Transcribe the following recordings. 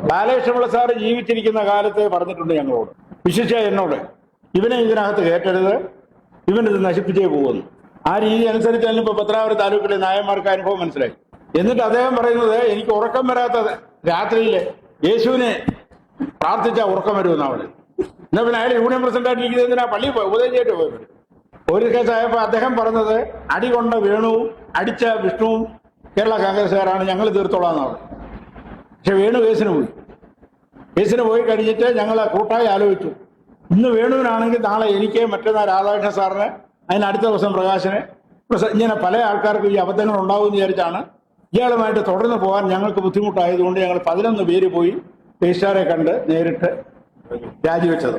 Balakrishna Pillai sir ജീവിച്ചിരിക്കുന്ന കാലത്ത് പറഞ്ഞിട്ടുണ്ട് ഞങ്ങളോട്, വിശിഷ്യ എന്നോട്, ഇവനെ ഇതിനകത്ത് കയറ്റരുത്, ഇവനിത് നശിപ്പിച്ചേ പോകുന്നു. ആ രീതി അനുസരിച്ച് തന്നെ ഇപ്പൊ പത്രാവൂർ താലൂക്കിലെ നായന്മാർക്ക് അനുഭവം മനസ്സിലായി. എന്നിട്ട് അദ്ദേഹം പറയുന്നത്, എനിക്ക് ഉറക്കം വരാത്ത രാത്രിയില് യേശുവിനെ പ്രാർത്ഥിച്ചാൽ ഉറക്കം വരുമെന്നാണ് പറയുന്നത്. എന്നാ പിന്നെ അയാൾ യൂണിയൻ പ്രസിഡന്റായിട്ടിരിക്കുന്നതിനാ പള്ളിയിൽ പോയി ഉപദേശിച്ചിട്ട് പോയി. ഒരു കേസായപ്പോൾ അദ്ദേഹം പറഞ്ഞത്, അടി കൊണ്ട വേണുവും അടിച്ച വിഷ്ണുവും കേരള കോൺഗ്രസ്സുകാരാണ്, ഞങ്ങൾ തീർത്തോളാന്നാണ്. പക്ഷെ വേണു കേസിന് പോയി കഴിഞ്ഞിട്ട് ഞങ്ങൾ കൂട്ടായി ആലോചിച്ചു, ഇന്ന് വേണുവിനാണെങ്കിൽ നാളെ എനിക്ക്, മറ്റന്നാൾ രാധാകൃഷ്ണ സാറിന്, അതിനടുത്ത ദിവസം പ്രകാശന്, ഇങ്ങനെ പല ആൾക്കാർക്കും ഈ അബദ്ധങ്ങൾ ഉണ്ടാവും എന്ന് വിചാരിച്ചാണ് ഇയാളുമായിട്ട് തുടർന്ന് പോകാൻ ഞങ്ങൾക്ക് ബുദ്ധിമുട്ടായതുകൊണ്ട് ഞങ്ങൾ 11 പേര് പോയി രജിസ്ട്രാറെ കണ്ട് നേരിട്ട് രാജിവെച്ചത്.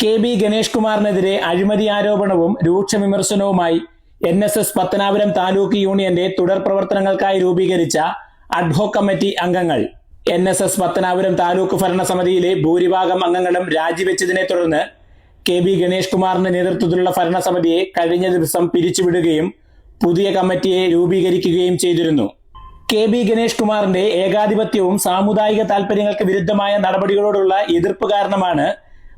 KB ഗണേഷ് കുമാറിനെതിരെ അഴിമതി ആരോപണവും രൂക്ഷ വിമർശനവുമായി NSS പത്തനാപുരം താലൂക്ക് യൂണിയന്റെ തുടർ പ്രവർത്തനങ്ങൾക്കായി രൂപീകരിച്ച അഡ്ഹോക് കമ്മിറ്റി അംഗങ്ങൾ. NSS പത്തനാപുരം താലൂക്ക് ഭരണസമിതിയിലെ ഭൂരിഭാഗം അംഗങ്ങളും രാജിവെച്ചതിനെ തുടർന്ന് KB ഗണേഷ് കുമാറിന്റെ നേതൃത്വത്തിലുള്ള ഭരണസമിതിയെ കഴിഞ്ഞ ദിവസം പിരിച്ചുവിടുകയും പുതിയ കമ്മിറ്റിയെ രൂപീകരിക്കുകയും ചെയ്തിരുന്നു. KB ഗണേഷ് കുമാറിന്റെ ഏകാധിപത്യവും സാമുദായിക താൽപര്യങ്ങൾക്ക് വിരുദ്ധമായ നടപടികളോടുള്ള എതിർപ്പ് കാരണമാണ്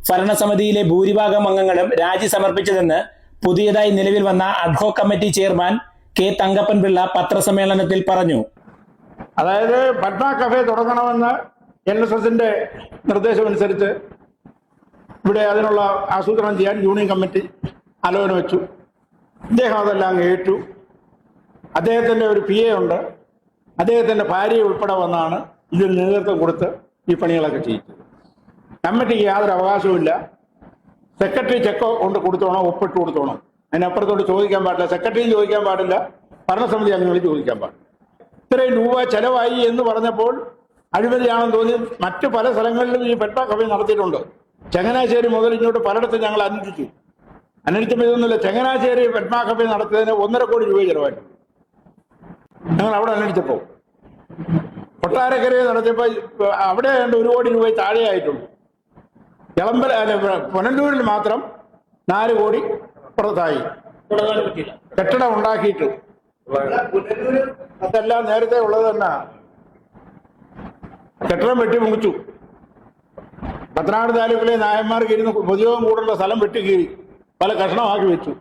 ഭരണസമിതിയിലെ ഭൂരിഭാഗം അംഗങ്ങളും രാജി സമർപ്പിച്ചതെന്ന് പുതിയതായി നിലവിൽ വന്ന ad hoc committee chairman K Thankappan Pillai പത്രസമ്മേളനത്തിൽ പറഞ്ഞു. അതായത് പത്മ കഫേ തുടങ്ങണമെന്ന് NSSന്റെ നിർദ്ദേശമനുസരിച്ച് ഇവിടെ അതിനുള്ള ആസൂത്രണം ചെയ്യാൻ യൂണിയൻ കമ്മിറ്റി ആലോചന വെച്ചു. അദ്ദേഹം അതെല്ലാം ഏറ്റു. അദ്ദേഹത്തിൻ്റെ ഒരു PA ഉണ്ട്, അദ്ദേഹത്തിൻ്റെ ഭാര്യ ഉൾപ്പെടെ വന്നാണ് ഇതിന് നേതൃത്വം കൊടുത്ത് ഈ പണികളൊക്കെ ചെയ്യിച്ചത്. കമ്മിറ്റിക്ക് യാതൊരു അവകാശവുമില്ല. സെക്രട്ടറി ചെക്ക് കൊണ്ട് കൊടുത്തോണം, ഒപ്പിട്ട് കൊടുത്തോണം. അതിനപ്പുറത്തോട്ട് ചോദിക്കാൻ പാടില്ല. സെക്രട്ടറിയും ചോദിക്കാൻ പാടില്ല, ഭരണസമിതി അംഗങ്ങൾ ചോദിക്കാൻ പാടില്ല. ഇത്രയും രൂപ ചെലവായി എന്ന് പറഞ്ഞപ്പോൾ അഴിമതിയാണെന്ന് തോന്നി മറ്റു പല സ്ഥലങ്ങളിലും ഈ പത്മ കഫേ നടത്തിയിട്ടുണ്ട്. ചങ്ങനാശ്ശേരി മുതൽ ഇങ്ങോട്ട് പലയിടത്തും ഞങ്ങൾ അന്വേഷിച്ചു. അന്വേഷിച്ചപ്പോൾ ഇതൊന്നുമില്ല. ചങ്ങനാശ്ശേരി പത്മ കഫേ നടത്തിയതിന് 1.5 കോടി രൂപ ചെലവായിട്ടുണ്ട്. ഞങ്ങൾ അവിടെ അന്വേഷിച്ചപ്പോൾ കൊട്ടാരക്കരയെ നടത്തിയപ്പോൾ അവിടെ 1 കോടി രൂപ താഴെയായിട്ടുള്ളൂ. പുനലൂരിൽ മാത്രം 4 കോടി പുറത്തായി. കെട്ടിടം ഉണ്ടാക്കിയിട്ട് അതെല്ലാം നേരത്തെ ഉള്ളത് തന്നെ. കെട്ടിടം വെട്ടി മുങ്ങിച്ചു. പത്തനാട് താലൂക്കിലെ നായന്മാർക്ക് ഇരുന്ന് പൊതുയോഗം കൂടുന്ന സ്ഥലം വെട്ടി കീറി പല കഷ്ണമാക്കി വെച്ചു.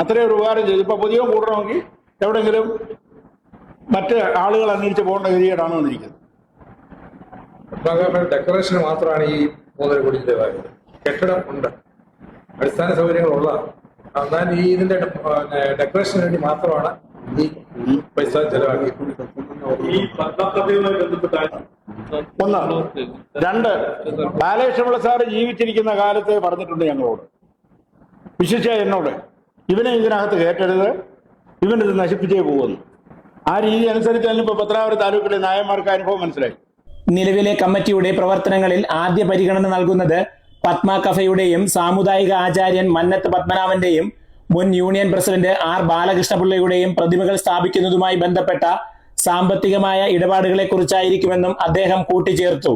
അത്രയും ഒരു ഉപകാരം ചെയ്തു. ഇപ്പൊ പൊതുയോഗം കൂടണമെങ്കിൽ എവിടെങ്കിലും മറ്റ് ആളുകൾ അന്വേഷിച്ച് പോകേണ്ട ഗതികേടാണ് വന്നിരിക്കുന്നത്. ഡെക്കറേഷന് മാത്രമാണ് ഈ 3.5 കോടി ചെലവായത്. കെട്ടിടം ഉണ്ട്, അടിസ്ഥാന സൗകര്യങ്ങളുള്ള, എന്നാൽ ഈ ഇതിന്റെ ഡെക്കറേഷന് വേണ്ടി മാത്രമാണ് ഈ പൈസ ചെലവാക്കി. ഒന്ന്. 2, ബാലകൃഷ്ണപിള്ള സാറ് ജീവിച്ചിരിക്കുന്ന കാലത്ത് പറഞ്ഞിട്ടുണ്ട് ഞങ്ങളോട്, വിശിഷ്യ എന്നോട്, ഇവനെ ഇതിനകത്ത് കയറ്റരുത്, ഇവനിത് നശിപ്പിച്ചേ പോകുന്നു. ആ രീതി അനുസരിച്ച് തന്നെ ഇപ്പൊ പത്രാവൂർ താലൂക്കിലെ നായന്മാർക്ക് അനുഭവം മനസ്സിലായി. നിലവിലെ കമ്മിറ്റിയുടെ പ്രവർത്തനങ്ങളിൽ ആദ്യ പരിഗണന നൽകുന്നത് പത്മ കഫയുടെയും സാമുദായിക ആചാര്യൻ മന്നത്ത് പത്മനാഭന്റെയും മുൻ യൂണിയൻ പ്രസിഡന്റ് R ബാലകൃഷ്ണപിള്ളയുടെയും പ്രതിമകൾ സ്ഥാപിക്കുന്നതുമായി ബന്ധപ്പെട്ട സാമ്പത്തികമായ ഇടപാടുകളെ കുറിച്ചായിരിക്കുമെന്നും അദ്ദേഹം കൂട്ടിച്ചേർത്തു.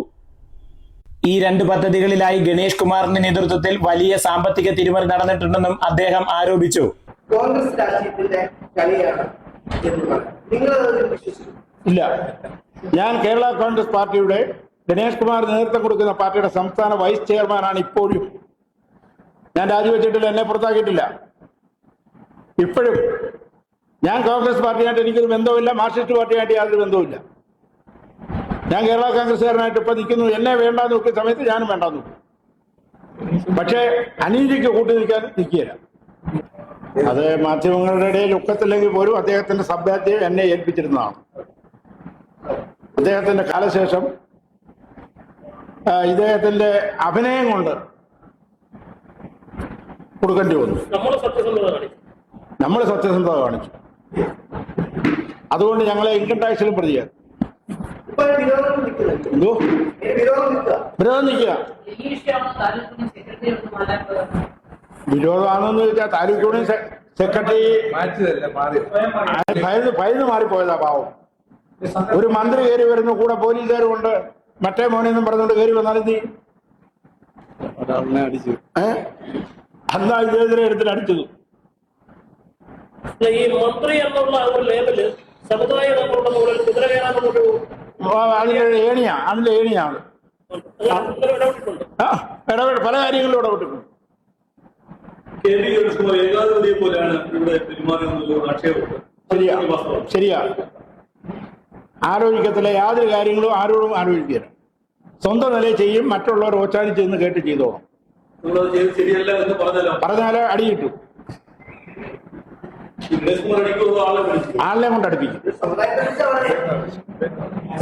ഈ 2 പദ്ധതികളിലായി ഗണേഷ് കുമാറിന്റെ നേതൃത്വത്തിൽ വലിയ സാമ്പത്തിക തിരിമറി നടന്നിട്ടുണ്ടെന്നും അദ്ദേഹം ആരോപിച്ചു. കോൺഗ്രസ് രാഷ്ട്രീയത്തിന്റെ കളിയാണ്. ഇല്ല, ഞാൻ കേരള കോൺഗ്രസ് പാർട്ടിയുടെ ഗണേഷ് കുമാർ നേതൃത്വം കൊടുക്കുന്ന പാർട്ടിയുടെ സംസ്ഥാന വൈസ് ചെയർമാനാണ് ഇപ്പോഴും. ഞാൻ രാജിവെച്ചിട്ടില്ല, എന്നെ പുറത്താക്കിയിട്ടില്ല. ഇപ്പോഴും ഞാൻ കോൺഗ്രസ് പാർട്ടിയായിട്ട് എനിക്കൊരു ബന്ധവുമില്ല, മാർക്സിസ്റ്റ് പാർട്ടിയായിട്ട് യാതൊരു ബന്ധവുമില്ല. ഞാൻ കേരള കോൺഗ്രസ്സുകാരനായിട്ട് ഇപ്പൊ നിൽക്കുന്നു. എന്നെ വേണ്ടാന്ന് നോക്കിയ സമയത്ത് ഞാനും വേണ്ടാന്ന് നോക്കും. പക്ഷേ അനീതിക്ക് കൂട്ടി നിൽക്കാൻ നിൽക്കുകയില്ല. അത് മാധ്യമങ്ങളുടെ ഇടയിൽ ഒക്കത്തില്ലെങ്കിൽ പോലും അദ്ദേഹത്തിന്റെ സഭ്യത്തെ എന്നെ ഏൽപ്പിച്ചിരുന്നതാണ്. അദ്ദേഹത്തിന്റെ കാലശേഷം ഇദ്ദേഹത്തിന്റെ അഭിനയം കൊണ്ട് കൊടുക്കേണ്ടി വന്നു. നമ്മൾ സത്യസന്ധത കാണിച്ചു. അതുകൊണ്ട് ഞങ്ങളെ ഇൻകം ടാക്സിലും പ്രതിയാണ്. എന്തോ വിരോധം നിൽക്കുക. വിരോധമാണെന്ന് ചോദിച്ചാൽ താലൂക്ക് യൂണിയൻ സെക്രട്ടറി ഭയന്ന് മാറിപ്പോയതാ പാവം. ഒരു മന്ത്രി കയറി വരുന്നു, കൂടെ പോലീസുകാരും കൊണ്ട്, മറ്റേ മോനെന്നും പറഞ്ഞുകൊണ്ട് കയറി വന്നാലും നീ അന്നാ ഇദ്ദേഹത്തിനെ എടുത്തിട്ട് അടിച്ചത്. ഈ മന്ത്രി എന്നുള്ള ഒരു ലേബല് സമുദായ അതിന്റെ ഏണിയാണ്. ഇടപെട്ടിട്ടുണ്ട്. പല കാര്യങ്ങളിലും ഇടപെട്ടിട്ടുണ്ട്. കെ വി ഗണേഷ്കുമാർ ഏകാധിപതിയെ പോലെയാണ് ഇവിടെ പെരുമാറുന്നൊരു ആക്ഷേപമുണ്ട്. ശരിയാ. ആലോചിക്കത്തില്ല, യാതൊരു കാര്യങ്ങളും ആരോടും ആലോചിക്കുകയില്ല. സ്വന്തം നിലയിൽ ചെയ്യും, മറ്റുള്ളവർ ഓച്ചാനിച്ച് ചെന്ന് കേട്ട് ചെയ്തോളും. നമ്മളത് ചെയ്ത് ശരിയല്ല എന്ന് പറഞ്ഞാൽ അടി കിട്ടും. ഗണേഷ്കുമാർ അടിക്കുള്ള ആളിനെ കൊണ്ട് അടുപ്പിക്കും.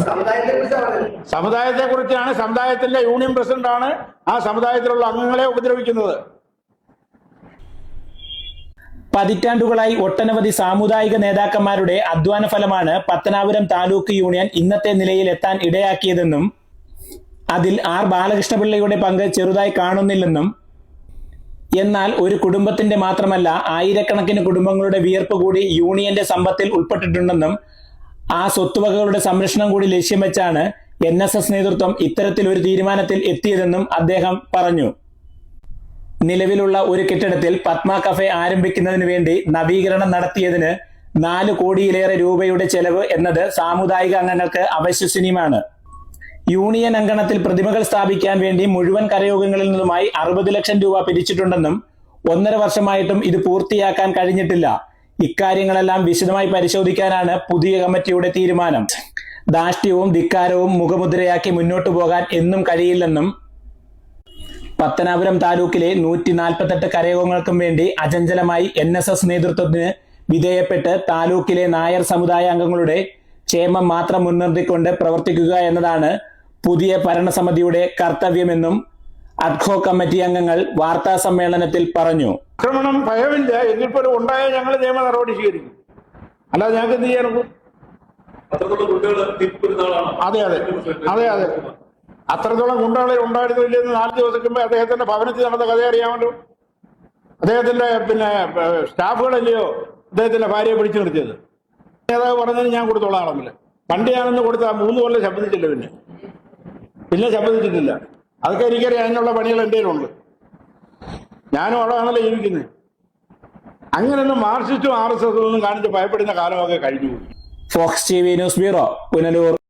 സമുദായത്തെ കുറിച്ചാണ്. സമുദായത്തിന്റെ യൂണിയൻ പ്രസിഡന്റാണ് ആ സമുദായത്തിലുള്ള അംഗങ്ങളെ ഉപദ്രവിക്കുന്നത്. പതിറ്റാണ്ടുകളായി ഒട്ടനവധി സാമുദായിക നേതാക്കന്മാരുടെ അധ്വാന ഫലമാണ് പത്തനാപുരം താലൂക്ക് യൂണിയൻ ഇന്നത്തെ നിലയിൽ എത്താൻ ഇടയാക്കിയതെന്നും അതിൽ ആർ ബാലകൃഷ്ണപിള്ളയുടെ പങ്ക് ചെറുതായി കാണുന്നില്ലെന്നും, എന്നാൽ ഒരു കുടുംബത്തിന്റെ മാത്രമല്ല ആയിരക്കണക്കിന് കുടുംബങ്ങളുടെ വിയർപ്പ് കൂടി യൂണിയന്റെ സമ്പത്തിൽ ഉൾപ്പെട്ടിട്ടുണ്ടെന്നും ആ സ്വത്തുവകകളുടെ സംരക്ഷണം കൂടി ലക്ഷ്യം വെച്ചാണ് NSS നേതൃത്വം ഇത്തരത്തിലൊരു തീരുമാനത്തിൽ എത്തിയതെന്നും അദ്ദേഹം പറഞ്ഞു. നിലവിലുള്ള ഒരു കെട്ടിടത്തിൽ പത്മ കഫേ ആരംഭിക്കുന്നതിന് വേണ്ടി നവീകരണം നടത്തിയതിന് 4 കോടിയിലേറെ രൂപയുടെ ചെലവ് എന്നത് സാമുദായിക അംഗങ്ങൾക്ക് അവിശ്വസനീയമാണ്. യൂണിയൻ അങ്കണത്തിൽ പ്രതിമകൾ സ്ഥാപിക്കാൻ വേണ്ടി മുഴുവൻ കരയോഗങ്ങളിൽ നിന്നുമായി 60 ലക്ഷം രൂപ പിരിച്ചിട്ടുണ്ടെന്നും 1.5 വർഷമായിട്ടും ഇത് പൂർത്തിയാക്കാൻ കഴിഞ്ഞിട്ടില്ല. ഇക്കാര്യങ്ങളെല്ലാം വിശദമായി പരിശോധിക്കാനാണ് പുതിയ കമ്മിറ്റിയുടെ തീരുമാനം. ധാർഷ്ട്യവും ധിക്കാരവും മുഖമുദ്രയാക്കി മുന്നോട്ടു പോകാൻ എന്നും കഴിയില്ലെന്നും പത്തനാപുരം താലൂക്കിലെ 148 കരയോഗങ്ങൾക്കും വേണ്ടി അചഞ്ചലമായി NSS നേതൃത്വത്തിന് വിധേയപ്പെട്ട് താലൂക്കിലെ നായർ സമുദായ അംഗങ്ങളുടെ ക്ഷേമം മാത്രം മുൻനിർത്തിക്കൊണ്ട് പ്രവർത്തിക്കുക എന്നതാണ് പുതിയ ഭരണസമിതിയുടെ കർത്തവ്യമെന്നും അഡ്ഹോക് കമ്മിറ്റി അംഗങ്ങൾ വാർത്താ സമ്മേളനത്തിൽ പറഞ്ഞു. ആക്രമണം ഭയമില്ല, എങ്കിൽ പോലും ഉണ്ടായാൽ ഞങ്ങൾ നിയമ നടപടി സ്വീകരിക്കും. അല്ലാതെ ഞങ്ങൾക്ക് എന്ത് ചെയ്യാനൊക്കും? അതെ അതെ അതെ അതെ അത്രത്തോളം ഗുണ്ടകളെ ഉണ്ടായിരുന്നില്ലെന്ന് 4 ദിവസം മുമ്പ് അദ്ദേഹത്തിന്റെ ഭവനത്തിൽ നടന്ന കഥ അറിയാമല്ലോ. അദ്ദേഹത്തിന്റെ സ്റ്റാഫുകളല്ലയോ അദ്ദേഹത്തിന്റെ ഭാര്യയെ പിടിച്ചു നിർത്തിയത്. നേതാവ് പറഞ്ഞതിന് ഞാൻ കൊടുത്തോളാം ആളമില്ല. പണ്ട് ഞാനൊന്ന് കൊടുത്ത 3 കൊല്ലം ശബ്ദിച്ചില്ല, പിന്നെ ശബ്ദിച്ചിട്ടില്ല. അതൊക്കെ എനിക്കറിയാം. അതിനുള്ള പണികൾ എൻ്റെ കയ്യിലുണ്ട്. ഞാനും അവിടെ ആണല്ലോ ജീവിക്കുന്നത്. അങ്ങനെയൊന്നും മാർക്സിസ്റ്റും RSS ഒന്നും കാണിച്ച് ഭയപ്പെടുന്ന കാലമൊക്കെ കഴിഞ്ഞു. Fox TV news bureau, Punalur.